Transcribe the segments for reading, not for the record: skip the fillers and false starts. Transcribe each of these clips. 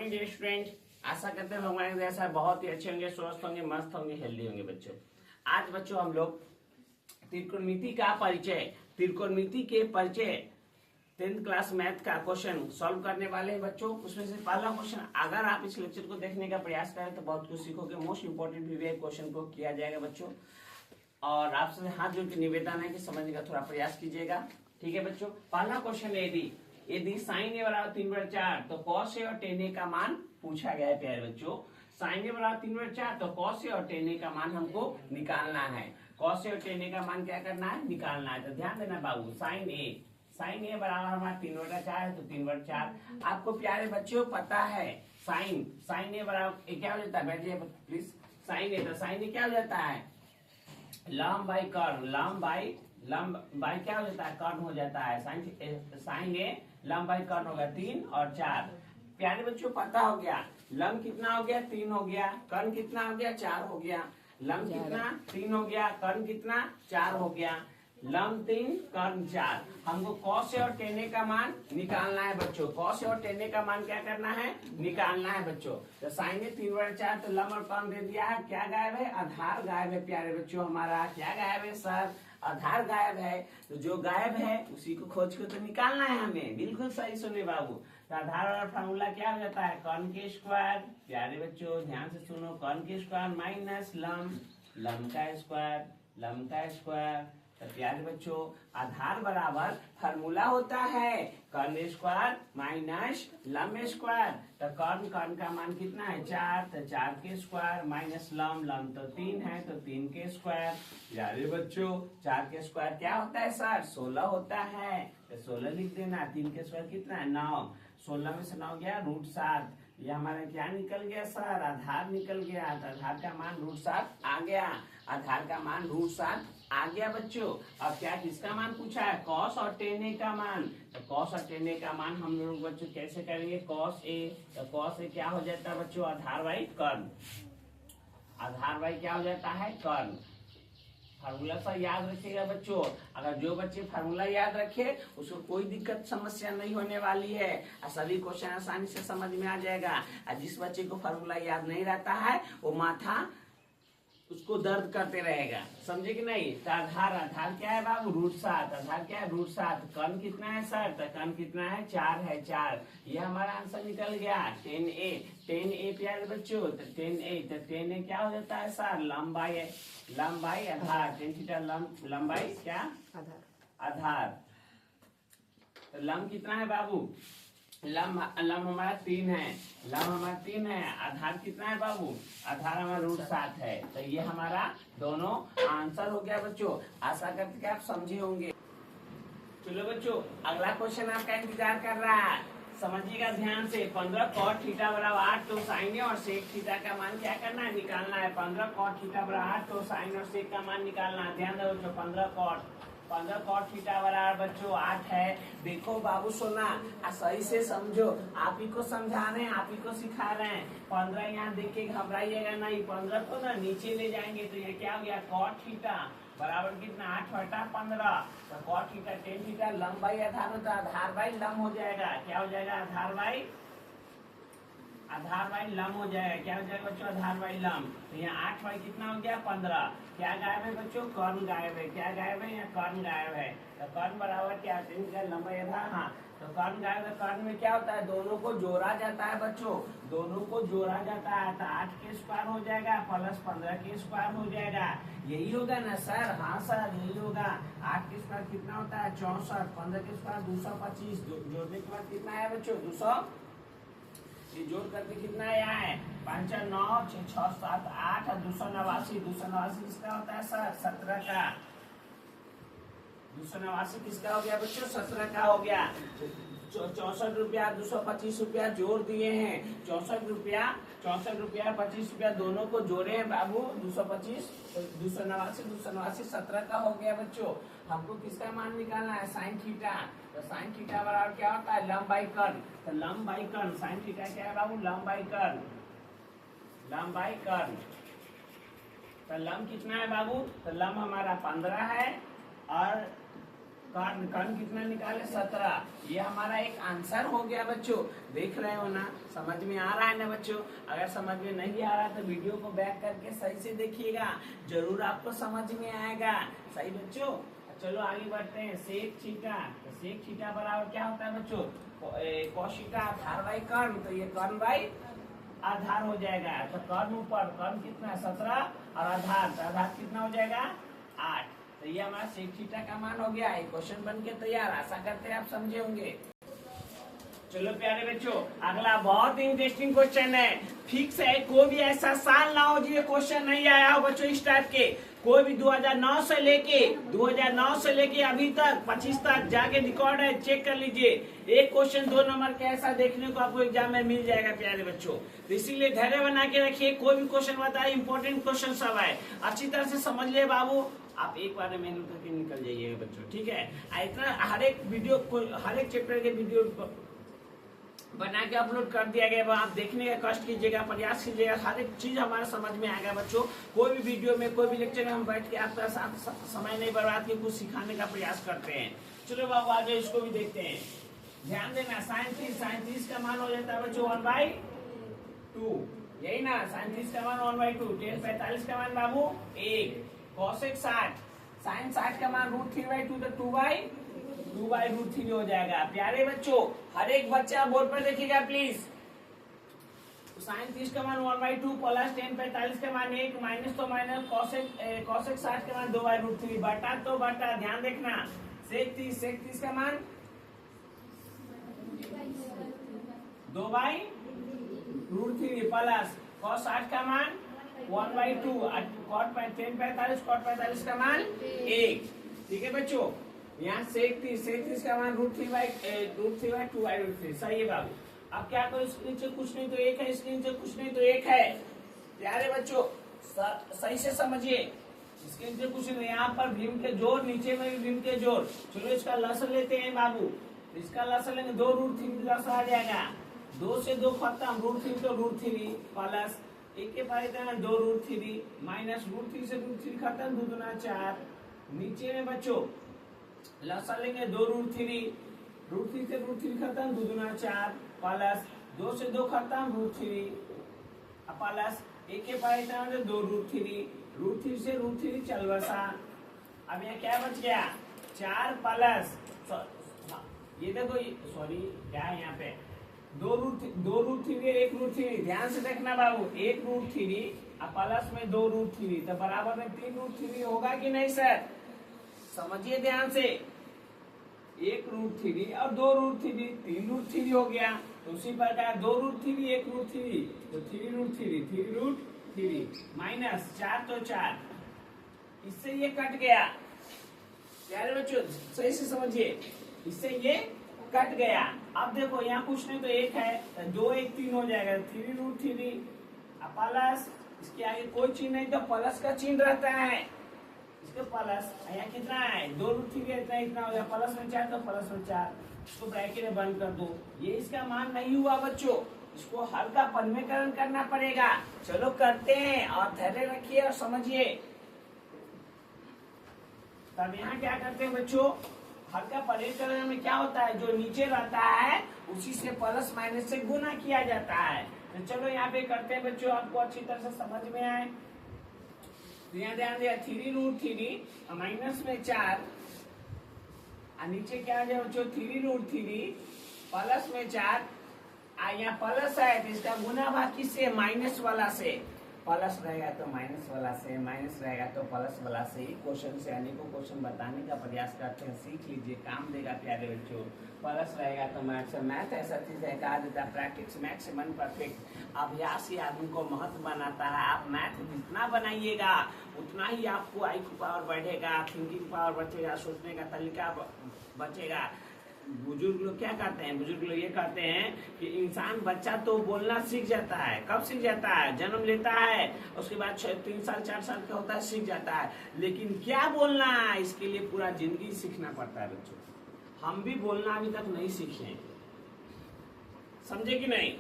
Morning dear student. आशा करते हैं हमारे जैसा बहुत ही अच्छे होंगे, स्वस्थ होंगे, मस्त होंगे, हेल्दी होंगे बच्चों। आज बच्चों हम लोग त्रिकोणमिति के परिचय 10th क्लास मैथ का क्वेश्चन सॉल्व करने वाले हैं बच्चों। उसमें से पहला क्वेश्चन, अगर आप इस लेक्चर को देखने का प्रयास करें तो बहुत कुछ सीखोगे। मोस्ट इंपोर्टेंट भी क्वेश्चन को किया जाएगा बच्चों, और आपसे हाथ जोड़ के निवेदन है कि समझने का थोड़ा प्रयास कीजिएगा, ठीक है बच्चों। पहला क्वेश्चन है, यदि साइन ए बराबर 3/4 तो कॉस ए और टेन ए का मान पूछा गया है प्यारे बच्चों। साइन ए बराबर 3/4 तो कॉस ए और टेन ए का मान हमको निकालना है। कॉस ए और टेन ए का मान क्या करना है, निकालना है। तो ध्यान देना बाबू, साइन ए बराबर हमारा 3/4 है तो 3/4। आपको प्यारे बच्चों पता है साइन ए बराबर क्या हो जाता है, बैठिए प्लीज। साइन ए, तो साइन ए क्या हो जाता है, लंब बाई कर्व, लंब बाई क्या हो जाता है, कर्व हो जाता है। साइन ए लंब बाई कर्व होगा 3 और 4। प्यारे बच्चों पता हो गया, लंब कितना हो गया, 3 हो गया, कर्व कितना हो गया, 4 हो गया। लंब कितना, 3 हो गया, कर्व कितना, 4 हो गया। लंब 3 कर्व 4। हमको कॉस ए और टेन ए का मान निकालना है बच्चों। कॉस ए और टेन ए का मान क्या करना है, निकालना है बच्चों। तो साइन ए 3/4 तो लंब और कर्व दे दिया है, क्या गायब है, आधार गायब है प्यारे बच्चों। हमारा क्या गायब है सर, आधार गायब है। तो जो गायब है उसी को खोज के तो निकालना है हमें। बिल्कुल सही सुने बाबू। तो आधार और फार्मूला क्या हो जाता है, कर्व के स्क्वायर। प्यारे बच्चों ध्यान से सुनो, कर्व के स्क्वायर माइनस लंब का स्क्वायर। तो प्यारे बच्चों आधार बराबर फार्मूला होता है कर्व स्क्वायर माइनस लंब स्क्वायर। तो कर्व का मान कितना है, 4, तो 4 के स्क्वायर माइनस लंब तो 3 है तो 3 के स्क्वायर। प्यारे बच्चों 4 के स्क्वायर क्या होता है सर, 16 होता है। तो 16 लिख देना। 3 के स्क्वायर कितना है, 9। 16 में से 9 गया √7। ये हमारा क्या निकल गया सर, आधार निकल गया। तो आधार का मान √7 आ गया। आधार का मान √7 आ गया बच्चों। अब क्या किसका मान पूछा है, कॉस और टेन ए का मान। तो कॉस और टेन ए का मान हम लोग बच्चों कैसे करेंगे, कॉस ए। तो कॉस ए क्या हो जाता है बच्चों, आधार बाई कर्व। आधार बाई क्या हो जाता है, कर्व। फार्मूला सा याद रखिएगा बच्चों। अगर जो बच्चे फार्मूला याद रखे उसको कोई दिक्कत समस्या नहीं होने वाली है, और सभी क्वेश्चन आसानी से समझ में आ जाएगा। और जिस बच्चे को फार्मूला याद नहीं रहता है वो माथा उसको दर्द करते रहेगा, समझे कि नहीं। तो आधार क्या है बाबू, √7। आधार क्या है, √7। कर्व कितना है सर, तो कर्व कितना है, 4 है, 4। ये हमारा आंसर निकल गया। 10A प्यारे बच्चों। तो 10A क्या हो जाता है सर, लंबाई आधार। 10 थीटा लंबाई क्या, आधार। तो लंब कितना है बाबू, लंब हमारा 3 है। आधार कितना है बाबू, आधार हमारा √7 है। तो ये हमारा दोनों आंसर हो गया बच्चों। आशा करते कि आप समझे होंगे। चलो बच्चों अगला क्वेश्चन आपका इंतजार कर रहा है, समझिएगा ध्यान से। 15 cot थीटा बराबर 8 तो साइन और सेक थीटा का मान क्या करना है, निकालना है। 15 cot थीटा बराबर 8 तो साइन और सेक का मान निकालना है। ध्यान दो बच्चों, 15 cot थीटा बराबर बच्चों 8 है। देखो बाबू सोना, सही से समझो, आप ही को समझा रहे हैं, आप ही को सिखा रहे हैं। 15 यहाँ देख के घबराइएगा नहीं, 15 को ना नीचे ले जाएंगे तो ये क्या हो गया, cot थीटा बराबर कितना, 8/15। तो cot थीटा 10 थीटा लंब बाई आधार होता है, आधार बाई लंब हो जाएगा। क्या हो जाएगा, आधार बाई लंब हो जाएगा। क्या हो जाएगा बच्चों, आधार बाई लंब। तो यहाँ 8 बाई कितना हो गया, 15। क्या गायब है बच्चों, कर्व गायब है। क्या गायब है, यहाँ कर्व गायब है। तो कर्व बराबर क्या, लंबाई आधार। हाँ, तो कर्व गायब है। कर्व में क्या होता है, दोनों को जोड़ा जाता है बच्चों, दोनों को जोड़ा जाता है। तो 8 के स्क्वायर हो जाएगा प्लस 15 के स्क्वायर हो जाएगा। यही होगा ना सर, हाँ सर यही होगा। 8 के स्क्वायर कितना होता है, 64। 15 के स्क्वायर 225। जोड़ने के बाद कितना है बच्चों, 200। ये जोड़ करके कितना आया है, 5 और 9 6 6 7 8 और 289। 289 किसका होता है सर, 17 का। 289 किसका हो गया बच्चों, 17 का हो गया। 64 रुपया 225 रुपया जोड़ दिए हैं। 64 रुपया 25 रुपया दोनों को जोड़े हैं बाबू। 225 289 17 का हो गया बच्चों। हमको किसका मान निकालना है, साइन थीटा। तो साइन थीटा बराबर क्या होता है, लंब बाई कर्व। तो लंब बाई कर्व, साइन थीटा क्या है बाबू, लंब बाई कर्व। तो लंब कितना है बाबू, तो लंब हमारा 15 है और कर्ण, कर्ण कितना निकाले 17। ये हमारा एक आंसर हो गया बच्चों। देख रहे हो ना, समझ में आ रहा है ना बच्चों? अगर समझ में नहीं आ रहा तो वीडियो को बैक करके सही से देखिएगा, जरूर आपको समझ में आएगा। सही बच्चों, चलो आगे बढ़ते हैं। सेक थीटा, तो सेक थीटा बराबर क्या होता है बच्चों? कोशिका आधार बाई कर्ण, तो ये कर्ण बाई आधार हो जाएगा। तो कर्ण ऊपर, कर्ण कितना है 17 और आधार, तो आधार कितना हो जाएगा 8। तो ये हमारा सेक थीटा का मान हो गया। एक क्वेश्चन बन के तैयार। आशा करते हैं आप समझे होंगे। चलो प्यारे बच्चों, अगला बहुत इंटरेस्टिंग क्वेश्चन है। फिक्स है, कोई भी ऐसा साल ना हो जी क्वेश्चन नहीं आया हो बच्चों इस टाइप के। कोई भी 2009 से लेके अभी तक 25 तक जाके रिकॉर्ड है, चेक कर लीजिए। एक क्वेश्चन 2 नंबर का ऐसा देखने को आपको एग्जाम में मिल जाएगा प्यारे बच्चों। तो इसीलिए धैर्य बना के रखिए। कोई भी क्वेश्चन बताए, इंपॉर्टेंट क्वेश्चन सब है, अच्छी तरह से समझ ले बाबू। आप एक बार में मेहनत करके निकल जाइएगा बच्चों, ठीक है? इतना हर एक वीडियो, हर एक चैप्टर के वीडियो बना के अपलोड कर दिया गया। आप देखने का कष्ट कीजिएगा, प्रयास कीजिएगा, हर एक चीज हमारा समझ में आएगा बच्चों। कोई भी वीडियो में, कोई भी लेक्चर में हम बैठ के आपका साथ समय नहीं बर्बाद के कुछ सिखाने का प्रयास करते हैं। चलो बाबू आगे इसको भी देखते हैं। ध्यान देना, साइन 30 का मान हो जाता है बच्चों 1/2, यही ना? साइन 30 का मान 1/2। टेन 45 का मान बाबू 1। कोसेक 60, साइन 60 का मान √3/2, तो 2/√3 हो जाएगा। प्यारे बच्चों, हर एक बच्चा बोर्ड पर देखिएगा प्लीज। साइन 30 का मान 1/2 प्लस टेन 45 का मान 1 माइनस तो माइनस, कोसेक 60 का मान 2/√3, बटा तो बटा। ध्यान देखना, सेक 30 का मान 2/√3 प्लस कॉस 60 का मान 1/2, कॉट 45 का मान 1। ठीक है बच्चों, यहाँ सेक 30 का मान √3/2/√3। सही है बाबू। अब क्या करो, इसके नीचे कुछ नहीं तो 1 है, इसके नीचे कुछ नहीं तो 1 है। प्यारे बच्चों सही से समझिए, इसके नीचे कुछ नहीं, यहाँ पर भीम के जोड़, नीचे में भी भीम के जोड़। चलो इसका लसन लेते हैं बाबू। इसका लसन लेंगे, 2√3 लसन आ जाएगा। 2 से 2 खत्म, √3 तो √3 प्लस 1 के पास 2√3 माइनस √3 से √3 खत्म, 2 दूना 4। नीचे में बच्चों लसन लेंगे 2√3, √3 से √3 खत्म, 2 दूना 4 प्लस 2 से 2 खत्म, √3 प्लस 1 के पास 2√3, √3 से √3 चल बसा। अब यहाँ क्या बच गया 4 प्लस, ये देखो, सॉरी क्या है यहाँ पे 2√3 1 √3। ध्यान से देखना बाबू, 1 √3 प्लस में 2√3, तो बराबर में 3 √3 होगा कि नहीं सर? समझिए ध्यान से, 1 √3 और 2 √3, 3 √3 हो गया। तो उसी प्रकार 2 √3 1 √3, तो 3 √3 माइनस 4 तो 4, इससे ये कट गया। प्यारे बच्चों सही से समझिए, इससे ये कट गया। अब देखो यहाँ कुछ नहीं तो 1 है, तो 2 1 3 हो जाएगा, 3 √3 प्लस, इसके आगे कोई चिन्ह नहीं तो प्लस का चिन्ह रहता है, इसके प्लस। यहाँ कितना है 2 √3 इतना हो गया, प्लस में 4 तो प्लस में 4, इसको ब्रैकेट में बंद कर दो। ये इसका मान नहीं हुआ बच्चों, इसको हल्का पन्मेकरण करना पड़ेगा। चलो करते हैं, और धैर्य रखिए और समझिए। तब यहाँ क्या करते हैं बच्चों, हल्का पन्मेकरण में क्या होता है, जो नीचे रहता है उसी से प्लस माइनस से गुना किया जाता है। तो चलो यहाँ पे करते हैं बच्चों, आपको अच्छी तरह से समझ में आए। तो यहाँ ध्यान दिया 3 √3 माइनस में 4, नीचे क्या आ जाए बच्चों 3 √3 प्लस में 4। यहाँ प्लस है तो इसका गुना भाग किससे, माइनस वाला से। प्लस रहेगा तो माइनस वाला से, माइनस रहेगा तो प्लस वाला से। ही क्वेश्चन से अनेकों क्वेश्चन बताने का प्रयास करते हैं, सीख लीजिए, काम देगा प्यारे बच्चों। प्लस रहेगा तो मैथ ऐसा चीज है, कहा जाता है प्रैक्टिस मैथ से मन परफेक्ट। अभ्यास ही आदमी को महत्व बनाता है। आप मैथ जितना बनाइएगा उतना ही आपको IQ पावर बढ़ेगा, थिंकिंग पावर बचेगा, सोचने का तरीका बचेगा। बुजुर्ग लोग क्या करते हैं, बुजुर्ग लोग ये करते हैं कि इंसान बच्चा तो बोलना सीख जाता है। कब सीख जाता है, जन्म लेता है, उसके बाद 3 साल 4 साल का होता है, सीख जाता है। लेकिन क्या बोलना है, इसके लिए पूरा जिंदगी सीखना पड़ता है बच्चों। हम भी बोलना अभी तक नहीं सीखे, समझे कि नहीं?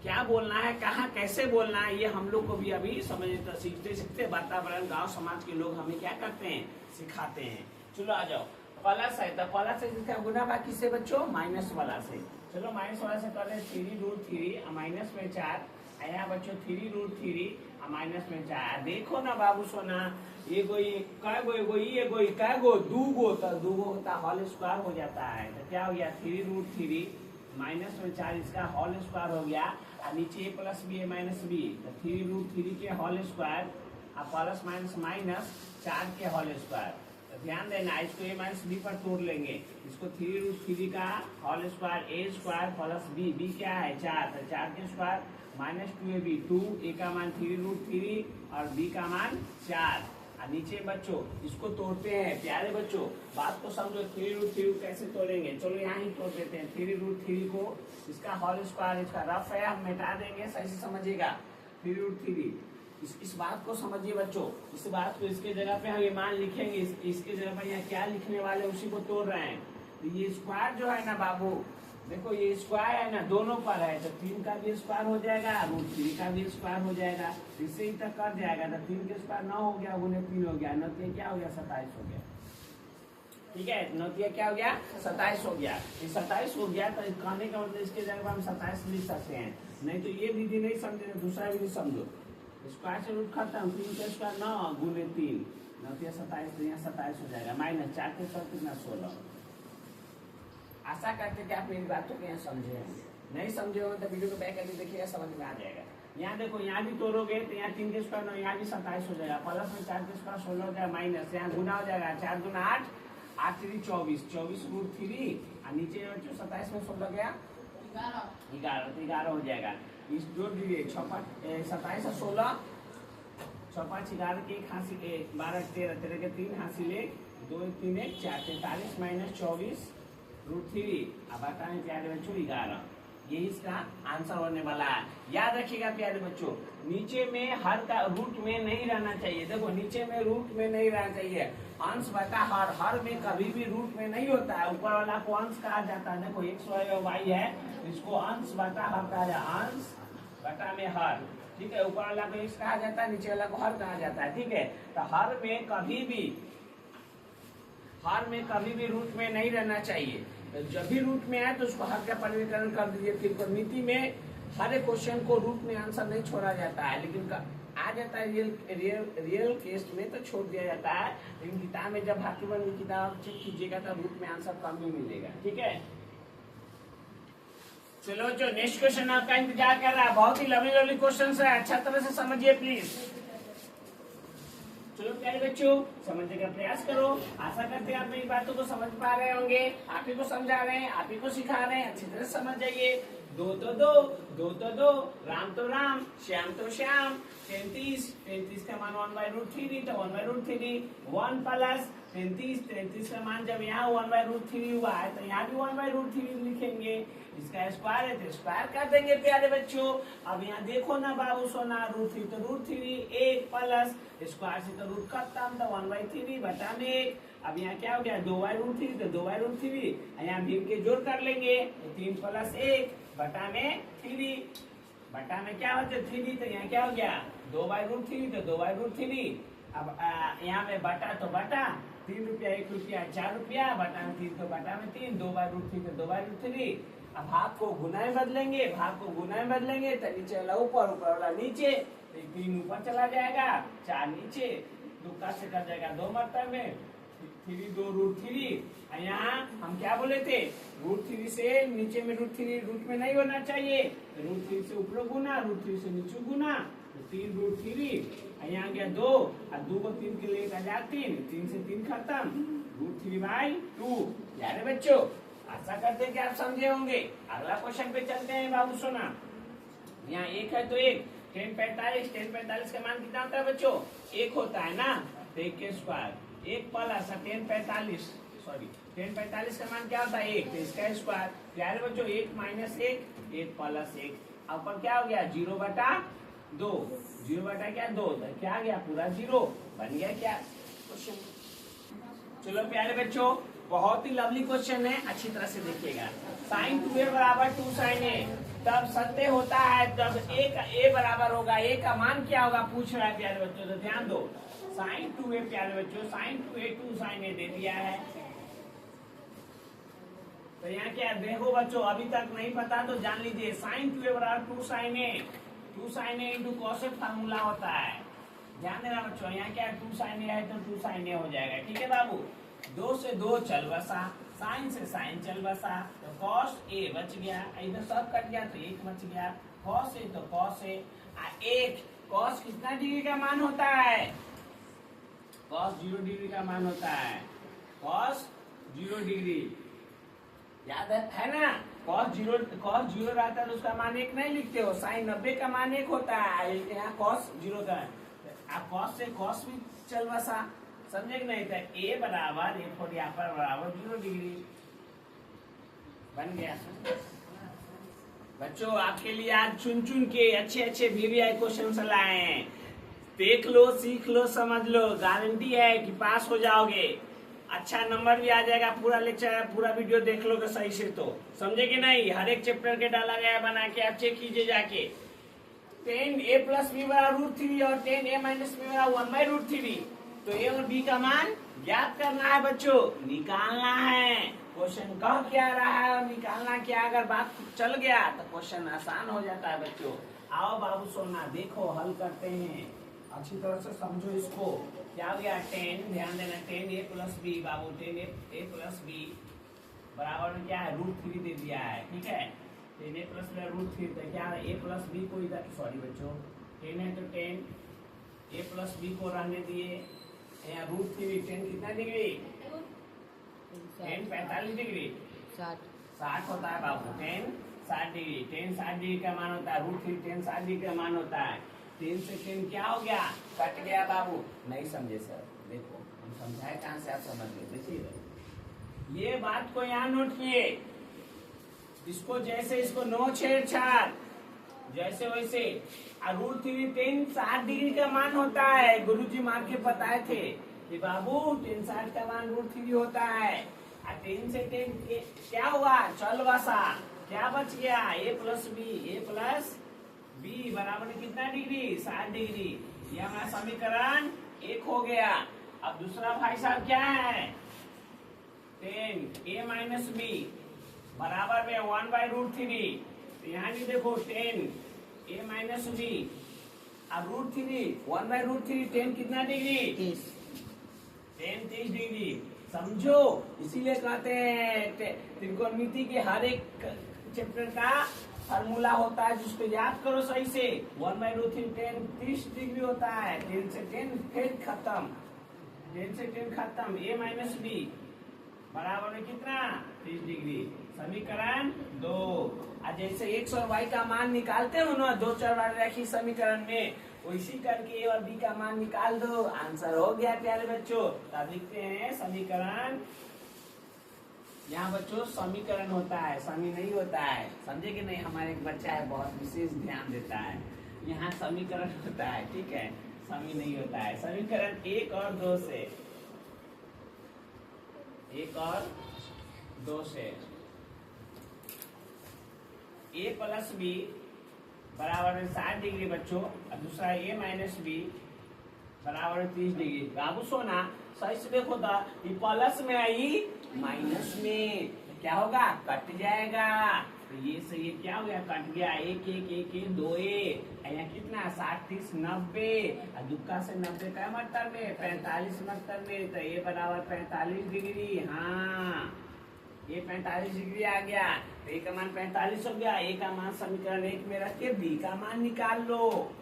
क्या बोलना है, कहाँ कैसे बोलना है, ये हम लोग को भी अभी समझते सीखते सीखते वातावरण गांव समाज के लोग हमें क्या करते हैं, सिखाते हैं। चलो आ जाओ, प्लस है तो प्लस है जिसका गुना बाकी से बच्चों माइनस वाला से। चलो माइनस वाला से कर रहे 3√3 माइनस में 4 यहाँ बच्चों 3√3 माइनस में 4। देखो ना बाबू सोना एगो दूगो तो दूगो होता होल स्क्वायर हो जाता है तो क्या हो गया 3√3 माइनस में 4 इसका होल स्क्वायर हो गया और नीचे a plus b minus b तो 3√3 के होल स्क्वायर और प्लस माइनस माइनस 4 के होल स्क्वायर। तो ध्यान देना इसको a माइनस बी पर तोड़ लेंगे इसको 3√3 का whole square a square plus b क्या है 4 तो 4 के स्क्वायर माइनस 2ab 2 a का मान 3√3 और b का मान 4 और नीचे बच्चों इसको तोड़ते हैं प्यारे बच्चों बात को समझो 3√3 कैसे तोड़ेंगे। चलो यहाँ ही तोड़ देते हैं 3√3 को इसका होल स्क्वायर इसका रफ है हम मिटा देंगे सही से समझिएगा 3√3 इस बात को समझिए बच्चों इस बात को इसके जगह पे हम ये मान लिखेंगे इसके जगह पे यहाँ क्या लिखने वाले उसी को तोड़ रहे हैं। तो ये स्क्वायर जो है ना बाबू देखो ये स्क्वायर है ना दोनों पर है तो 3 का भी स्क्वायर हो जाएगा √3 का भी स्क्वायर हो जाएगा इससे ही तक कर जाएगा तो 3 के स्क्वायर 9 हो गया गुने 3 हो गया 9 क्या हो गया 27 हो गया। ठीक है 9 क्या हो गया 27 हो गया। ये 27 हो गया तो कहने का मतलब इसके जगह हम 27 लिख सकते हैं नहीं तो ये विधि नहीं समझे दूसरा विधि समझो स्क्वायर से रूट खत्म 3 का स्क्वायर 9 गुने 3 9 27 तो यहाँ 27 हो जाएगा माइनस 4 के स्क्वायर कितना 16। आशा करते कि आप मेरी बातों को यहाँ समझे होंगे नहीं समझे होंगे तो वीडियो को बैक करके देखिएगा समझ में आ जाएगा। यहाँ देखो यहाँ भी तोड़ोगे तो यहाँ 3 के स्क्वायर 9 यहाँ भी 27 हो जाएगा प्लस में 4 के स्क्वायर 16 हो जाएगा माइनस यहाँ गुना हो जाएगा 4 गुना 8 8 3 24 24√3 और नीचे 27 में 16 गया 11 हो जाएगा। इस जोड़ दीजिए 27 और 16 6 5 11 के 1 हासिल 12 13 13 के 3 हासिल 2 3 1 4 43 माइनस 24√3 अब आता है प्यारे बच्चों 11 ये इसका आंसर होने वाला है। याद रखिएगा प्यारे बच्चों नीचे में हर का रूट में नहीं रहना चाहिए। देखो नीचे में रूट में नहीं रहना चाहिए अंश बटा हर में कभी भी रूट में नहीं होता है ऊपर वाला को अंश कहा जाता है। देखो x y है इसको अंश बटा हर कहा जाता है अंश बटा में हर ठीक है ऊपर वाला को x कहा जाता है नीचे वाला को हर कहा जाता है। ठीक है तो हर में कभी भी रूट में नहीं रहना चाहिए। जब भी रूट में आए तो उसको हर का परिवर्तन कर दीजिए। त्रिकोणमिति में हर एक क्वेश्चन को रूट में आंसर नहीं छोड़ा जाता है लेकिन आ जाता है रियल केस में तो छोड़ दिया जाता है लेकिन किताब में जब भाग्यवन की किताब चेक कीजिएगा तो रूट में आंसर कम ही मिलेगा। ठीक है चलो जो नेक्स्ट क्वेश्चन आपका इंतजार कर रहा है बहुत ही लवली क्वेश्चन है अच्छा तरह से समझिए प्लीज। चलो प्यारे बच्चों समझने का प्रयास करो। आशा करते हैं आप मेरी बातों को समझ पा रहे होंगे आप ही को समझा रहे हैं आप ही को सिखा रहे हैं अच्छी तरह समझ जाइए। दो तो दो राम तो राम श्याम तो श्याम 33 का मान 1/√3 तो 1/√3 1 प्लस 33 का मान जब यहाँ 1/√3 हुआ है तो यहाँ भी 1/√3 लिखेंगे इसका स्क्वायर है तो स्क्वायर कर देंगे प्यारे बच्चों। अब यहाँ देखो ना बाबू सोना √3 तो √3 1 प्लस स्क्वायर से तो रूट खत्म तो 1/3 बटा में 1। अब यहाँ क्या हो गया 2/√3 तो 2/√3 यहाँ भी के जोड़ कर लेंगे तो 3 प्लस 1 बटा में 3 बटा में क्या होता है 3 तो यहाँ क्या हो गया 2/√3 तो 2/√3 अब यहाँ में बटा तो बटा 3 रुपया 1 रुपया 4 रुपया बटा में 3 तो बटा में 3 2/√3 तो 2/√3। अब भाग को गुना में बदलेंगे तो नीचे वाला ऊपर वाला नीचे तो 3 ऊपर चला जाएगा 4 नीचे 2 का से कर जाएगा 2 मरतब में 3 2√3 यहाँ हम क्या बोले थे √3 से नीचे में √3 रूट में नहीं होना चाहिए √3 से ऊपर गुना √3 से नीचे गुना तो 3√3 यहाँ गया 2 और 2 को 3 के लिए 3 से 3 खत्म √3/2। यारे बच्चों आशा करते हैं कि आप समझे होंगे। अगला क्वेश्चन पे चलते हैं बाबू सोना। यहाँ 1 है तो 1 10 45 का मान कितना होता है बच्चों 1 होता है ना तो 1 के स्क्वायर 1 प्लस 10 45 का मान क्या होता है 1 तो इसका स्क्वायर। प्यारे बच्चों 1 माइनस 1 प्लस 1 अब पर क्या हो गया 0/2 0/क्या 2 तो क्या आ गया पूरा 0 बन गया क्या क्वेश्चन। चलो प्यारे बच्चों बहुत ही लवली क्वेश्चन है अच्छी तरह से देखिएगा। sin 2a बराबर 2 sin a तब सत्य होता है जब a बराबर होगा a का मान क्या होगा पूछ रहा है प्यारे बच्चों तो ध्यान दो। sin 2a प्यारे बच्चों sin 2a 2 sin a दे दिया है तो यहाँ क्या देखो बच्चों, अभी तक नहीं पता तो जान लीजिए, साइन 2a बराबर 2 sin a, 2 sin a into cos A formula होता है। ध्यान देना बच्चों, यहाँ क्या 2 sin a है तो 2 sin a हो जाएगा। ठीक है बाबू, 2 से 2 चल बसा, साइन से साइन चल बसा, तो कॉस ए बच गया, इधर सब कट गया तो 1 बच गया, कॉस ए तो कॉस ए, एक कॉस कितना डिग्री का मान होता है, कॉस 0 डिग्री का मान होता है, कॉस 0 डिग्री, याद है ना। कॉस जीरो रहता है तो उसका मान 1 नहीं लिखते हो, साइन 90 का मान 1 होता है, यहाँ कॉस 0 का, आप कॉस से कॉस भी चल बसा, समझे कि नहीं था। ए बराबर ए फोर यहाँ पर बराबर 0 डिग्री बन गया। बच्चों आपके लिए आज चुन चुन के अच्छे अच्छे VVI क्वेश्चन लाए हैं, देख लो, सीख लो, समझ लो, गारंटी है कि पास हो जाओगे, अच्छा नंबर भी आ जाएगा। पूरा लेक्चर, पूरा वीडियो देख लोगे सही से तो, समझे कि नहीं। हर एक चैप्टर के डाला गया है बना के, आप चेक कीजिए जाके। 10a + b बराबर √3 और 10a - b बराबर 1/√3, तो a और b का मान ज्ञात करना है बच्चों, निकालना है। क्वेश्चन कह क्या रहा है और निकालना क्या, अगर बात चल गया तो क्वेश्चन आसान हो जाता है बच्चों। आओ बाबू सोना, देखो हल करते हैं, अच्छी तरह से समझो इसको। क्या हो गया 10, ध्यान देना, 10a + b बाबू, 10a + b बराबर में क्या है √3 दे दिया है। ठीक है, 10a + b √3, तो क्या है a + b को इधर, सॉरी बच्चों 10 है तो 10 a + b को रहने दिए, यहाँ √3, 10 कितना डिग्री, 10 45 डिग्री, 60 होता है बाबू, 10 60 डिग्री, 10 60 डिग्री का मान होता है, √3 10 60 डिग्री का मान होता है। 10 से 10 क्या हो गया, कट गया बाबू, नहीं समझे सर, देखो हम समझाए कहाँ से आप समझ गए, देखिए ये बात को यहाँ नोट किए, इसको जैसे इसको नो छेड़छाड़, जैसे वैसे। √3 10 60 डिग्री का मान होता है, गुरुजी मार के बताए थे कि बाबू 10 60 का मान √3 होता है। 10 से 10 क्या हुआ, चल बसा, क्या बच गया, a + b बराबर कितना डिग्री, 60 डिग्री। ये हमारा समीकरण 1 हो गया। अब दूसरा भाई साहब क्या है, 10a - b बराबर में 1/√3, तो यहाँ भी देखो 10a - b अब √3 1/√3, 10 कितना डिग्री, 10 30 डिग्री, समझो। इसीलिए कहते हैं त्रिकोणमिति के हर एक चैप्टर का फार्मूला होता है, जिसको याद करो सही से। 1/√3 10 30 डिग्री होता है, 10 से 10 फिर खत्म, 10 से 10 खत्म, a - b बराबर में कितना 30 डिग्री, समीकरण 2। आज जैसे x और y का मान निकालते हो ना, 2 चर रखी समीकरण में, वैसी करके a और b का मान निकाल दो, आंसर हो गया प्यारे बच्चों। तब लिखते हैं समीकरण, यहाँ बच्चों समीकरण होता है, समी नहीं होता है, समझे कि नहीं। हमारे एक बच्चा है बहुत विशेष ध्यान देता है, यहाँ समीकरण होता है, ठीक है, समी नहीं होता है। समीकरण 1 और 2 से, 1 और 2 से a + b बराबर में 60 डिग्री बच्चों, और दूसरा a - b बराबर में 30 डिग्री। बाबू सोना सही से देखो था, ये प्लस में आई माइनस में, तो क्या होगा, कट जाएगा, तो ये से ये क्या हो गया, कट गया, 1 1 1 1 2a, यहाँ कितना 60 30 90, और दुक्का से 90 का मतलब में 45 मतलब में, तो a बराबर 45 डिग्री। हाँ, ये 45 डिग्री आ गया, तो a का मान 45 हो गया। a का मान समीकरण 1 में रख के b का मान निकाल लो।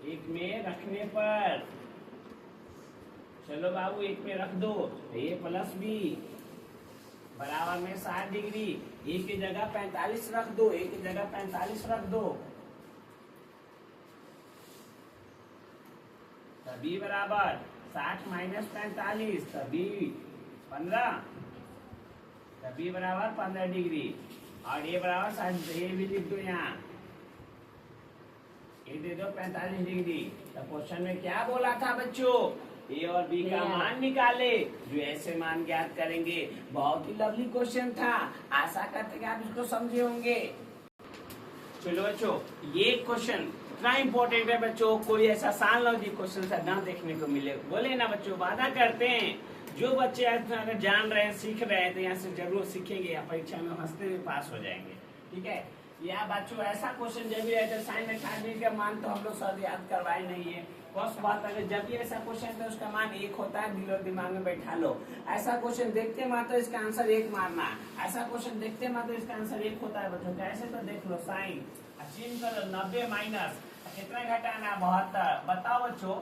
एक में रखने पर, चलो बाबू 1 में रख दो, a + b बराबर में 60 डिग्री, a की जगह 45 रख दो, a की जगह 45 रख दो, तो b बराबर 60 - 45, तो b 15, तो b बराबर 15 डिग्री, और a बराबर 60, a भी लिख दो यहाँ, ये दे दो 45 डिग्री। तो क्वेश्चन में क्या बोला था बच्चों, ए और बी का मान निकाले, जो ऐसे मान ज्ञात करेंगे। बहुत ही लवली क्वेश्चन था, आशा करते कि आप इसको समझे होंगे। चलो बच्चों, ये क्वेश्चन इतना इंपॉर्टेंट है बच्चों, कोई ऐसा साइनोलॉजी क्वेश्चन ना देखने को मिले। बोले ना बच्चों, वादा करते हैं जो बच्चे अगर जान रहे हैं, सीख रहे हैं, तो यहाँ से जरूर सीखेंगे या परीक्षा में हंसते हुए पास हो जाएंगे। ठीक है, या बच्चों ऐसा क्वेश्चन जब भी रहता साइन 98 का मान तो हम लोग सब याद करवाए नहीं है। कॉस बात अगर जब भी ऐसा क्वेश्चन तो उसका मान 1 होता है, दिलो दिमाग में बैठा लो। ऐसा क्वेश्चन देखते मात्र इसका आंसर 1 मारना, ऐसा क्वेश्चन देखते मात्र इसका आंसर 1 होता है बच्चों। कैसे तो देख लो, साइन चिन्ह करो 90 माइनस कितना घटाना 72। बताओ बच्चों,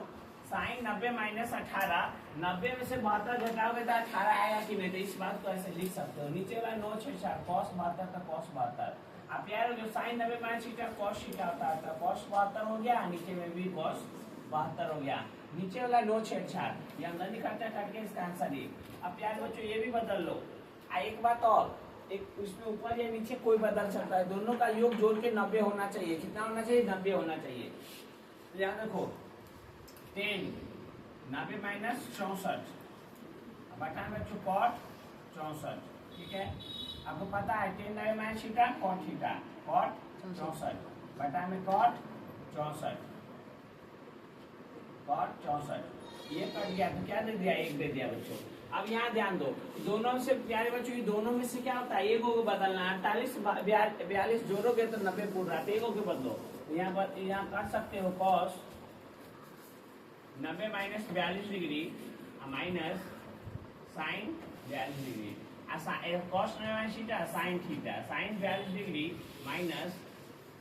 साइन 90 माइनस 18, 90 में से 72 घटाओगे तो 18 आएगा कि नहीं? तो इस बात को ऐसे लिख सकते हो। नीचे वाला 9 6 4 कॉस 72 का कॉस 72। आप यार जो sine 90 minus theta cos theta होता है तो कॉस 72 हो गया, नीचे में भी कॉस 72 हो गया। नीचे वाला 9 6 4 ये अंदर निकालते काट के इसका आंसर ये। अब प्यारे बच्चों ये भी बदल लो। एक बात और, एक इसमें ऊपर या नीचे कोई बदल सकता है, दोनों का योग जोड़ के 90 होना चाहिए। कितना होना चाहिए? 90 होना चाहिए। याद रखो 10 90 माइनस 64 बटा में कॉट 64। ठीक है, आपको पता है 10 90 minus theta cot theta, cot 64 बटा में कॉट 64, कॉट 64। ये कट गया तो क्या दे दिया? 1 दे दिया बच्चों। अब यहाँ ध्यान दो, दोनों से प्यारे बच्चों ये दोनों में से क्या होता है? एक को बदलना। 48 42 जोड़ोगे तो 90 पूरा, तो एक को बदलो। यहाँ कर सकते हो cos 90 minus 42 degree minus sine 42 degree. Cos 90 minus theta sine theta, sine 42 degree minus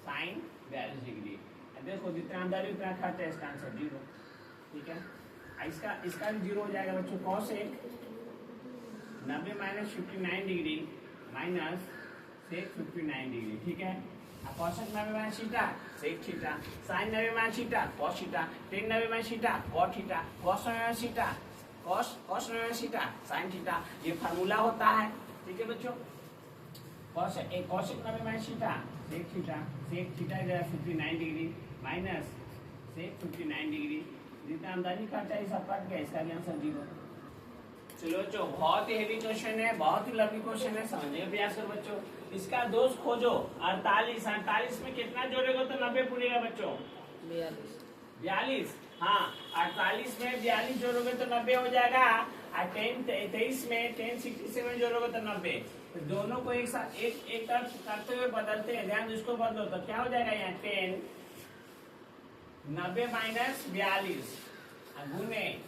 sine 42 degree. देखो जितना अंदर उतना खर्च है, इसका आंसर 0। ठीक है, इसका भी 0 हो जाएगा बच्चों। Cos 90 minus 59 degree minus sec 59 degree. ठीक है, cosec 90 minus theta sec theta, sine 90 minus theta cos theta, tan 90 minus theta cot theta, cos 90 minus theta cos 90 minus theta sine theta. ये फार्मूला होता है। ठीक है बच्चों, cosec 90 minus theta sec theta 59 degree minus sec 59 degree. जितना अंदाजी खर्चा है सब कट गया, इसका भी आंसर 0। चलो बच्चों, बहुत ही हेवी क्वेश्चन है, बहुत ही लंबी क्वेश्चन है, समझिए प्रयास करो बच्चों। इसका दोष खोजो 48, 48 में कितना जोड़ेगा तो 90 पूरेगा बच्चों? 42। हाँ, 48 में 42 जोड़ोगे तो 90 हो जाएगा। और 23 में 1067 जोड़ोगे तो 90। तो दोनों को एक साथ एक तरफ करते हुए बदलते हैं। ध्यान इसको बदलो तो क्या हो जाएगा? यहाँ 10 90 माइनस 42 गुने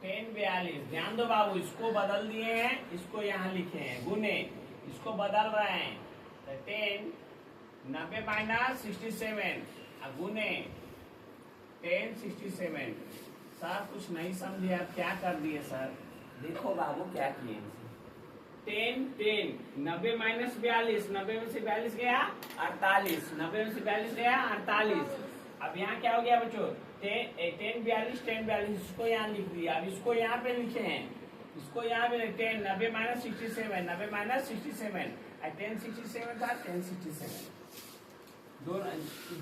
10 42। ध्यान दो बाबू, इसको बदल दिए हैं, इसको यहाँ लिखे हैं गुने, इसको बदल रहे हैं। तो 10 90 माइनस 67 गुने 1067। सर कुछ नहीं समझे, आप क्या कर दिए सर? देखो बाबू क्या किए, 10 90 माइनस 42, 90 में से 42 गया 48, 90 में से 42 गया 48। अब यहाँ क्या हो गया बच्चों? 10 42 इसको यहाँ लिख दिया। अब इसको यहाँ पे लिखे हैं, इसको यहाँ पे 10 90 माइनस 67 90 माइनस 67 1067 था 1067।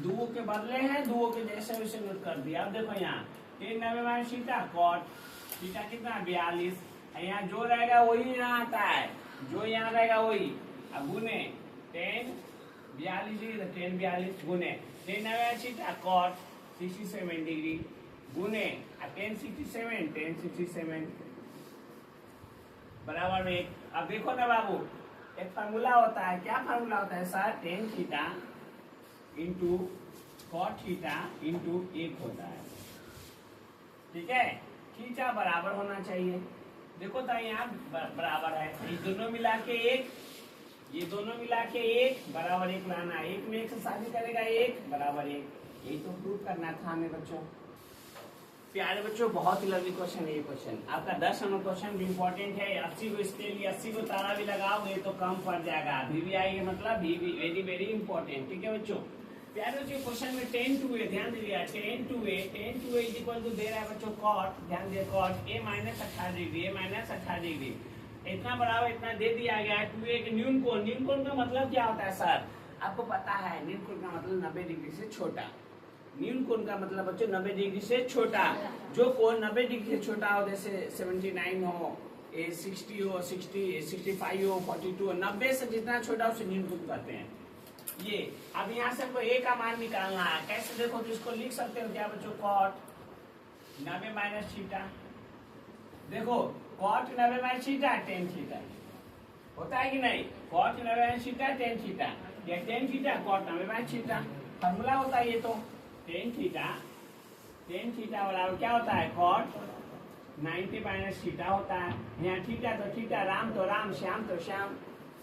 दो के बदले हैं, दो के जैसे वैसे नोट कर दिया। अब देखो यहाँ 10 90 माइनस थीटा कॉट थीटा कितना 42। यहाँ जो रहेगा वही यहाँ आता है, जो यहाँ रहेगा वही। अब गुने 10 42 डिग्री 10 42 गुने 10 90 थीटा कॉट 67 डिग्री गुने 1067 बराबर में 1। अब देखो ना बाबू, एक फार्मूला होता है। क्या फार्मूला होता है sir? Tan theta into cot theta into 1 होता है। ठीक है, थीटा बराबर होना चाहिए। देखो तो यहाँ बराबर है, ये दोनों मिला के 1, ये दोनों मिला के 1 बराबर 1 लाना। 1 में 1 से शादी करेगा 1 बराबर 1। यही तो प्रूव करना था हमें बच्चों। प्यारे बच्चों, बहुत ही लंबी क्वेश्चन है ये क्वेश्चन। आपका 10 नंबर क्वेश्चन भी इम्पोर्टेंट है। 80 को इसके लिए 80 को तारा भी लगाओगे तो कम पड़ जाएगा। भी आएगी मतलब भी वेरी वेरी इंपॉर्टेंट। ठीक है बच्चों, प्यारे बच्चों क्वेश्चन में 10 to a ध्यान दीजिए। 10 to a is equal to दे रहा है बच्चों कॉट, ध्यान दिए cot a minus 18 degree, a minus 18 degree इतना बराबर इतना दे दिया गया है। 2a के न्यून कोण, न्यून कोण का मतलब क्या होता है सर? आपको पता है न्यून कोण का मतलब 90 डिग्री से छोटा। न्यून कोण का मतलब बच्चों 90 डिग्री से छोटा। जो कोण 90 डिग्री से छोटा हो, जैसे 79 हो, 60 हो, 60 65 हो, 42 हो, 90 से जितना छोटा उसे न्यून कोण कहते हैं। ये अब यहाँ से हमको ए का मान निकालना है। कैसे देखो तो इसको लिख सकते हो क्या बच्चों, कॉट 90 माइनस थीटा। देखो cot 90 minus theta tan theta होता है कि नहीं, cot 90 minus theta tan theta, या tan theta cot 90 minus theta, formula होता है ये। तो टेन थीटा बराबर क्या होता है, कॉट 90 माइनस थीटा होता है। यहाँ थीटा तो थीटा, राम तो राम, श्याम तो श्याम,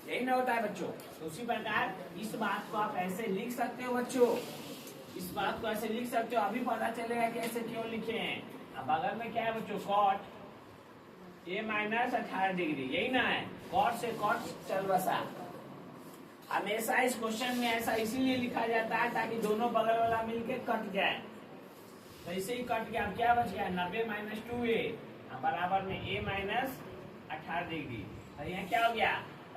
यही ना होता है बच्चों। तो उसी प्रकार इस बात को आप ऐसे लिख सकते हो बच्चों, इस बात को ऐसे लिख सकते हो। अभी पता चलेगा कि ऐसे क्यों लिखे हैं। अब बगल में क्या है बच्चों, कॉट ए माइनस 18 डिग्री, यही ना है, कॉट से कॉट चल बसा। हमेशा इस क्वेश्चन में ऐसा इसीलिए लिखा जाता है ताकि दोनों बगल वाला मिलके कट जाए। तो इसे ही कट गया। अब क्या बच गया, 90 माइनस 2a बराबर में a माइनस 18 डिग्री। तो यहाँ क्या हो गया,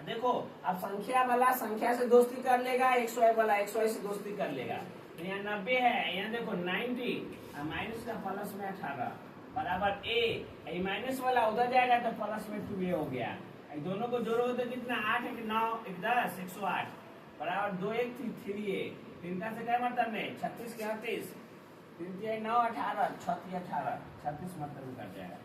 देखो अब संख्या वाला संख्या से दोस्ती कर लेगा, XY वाला XY से दोस्ती कर लेगा। तो यहाँ 90 है, यहाँ देखो 90 माइनस का प्लस में 18 बराबर a, माइनस वाला उधर जाएगा तो प्लस में 2a हो गया। दोनों को जोड़ो तो कितना, 8 1 9 1 10 108 बराबर 2 1 3a, 3 का से क्या मतलब में 36 के 38, 3 9 18 6 18 36 मतलब में कट जाएगा।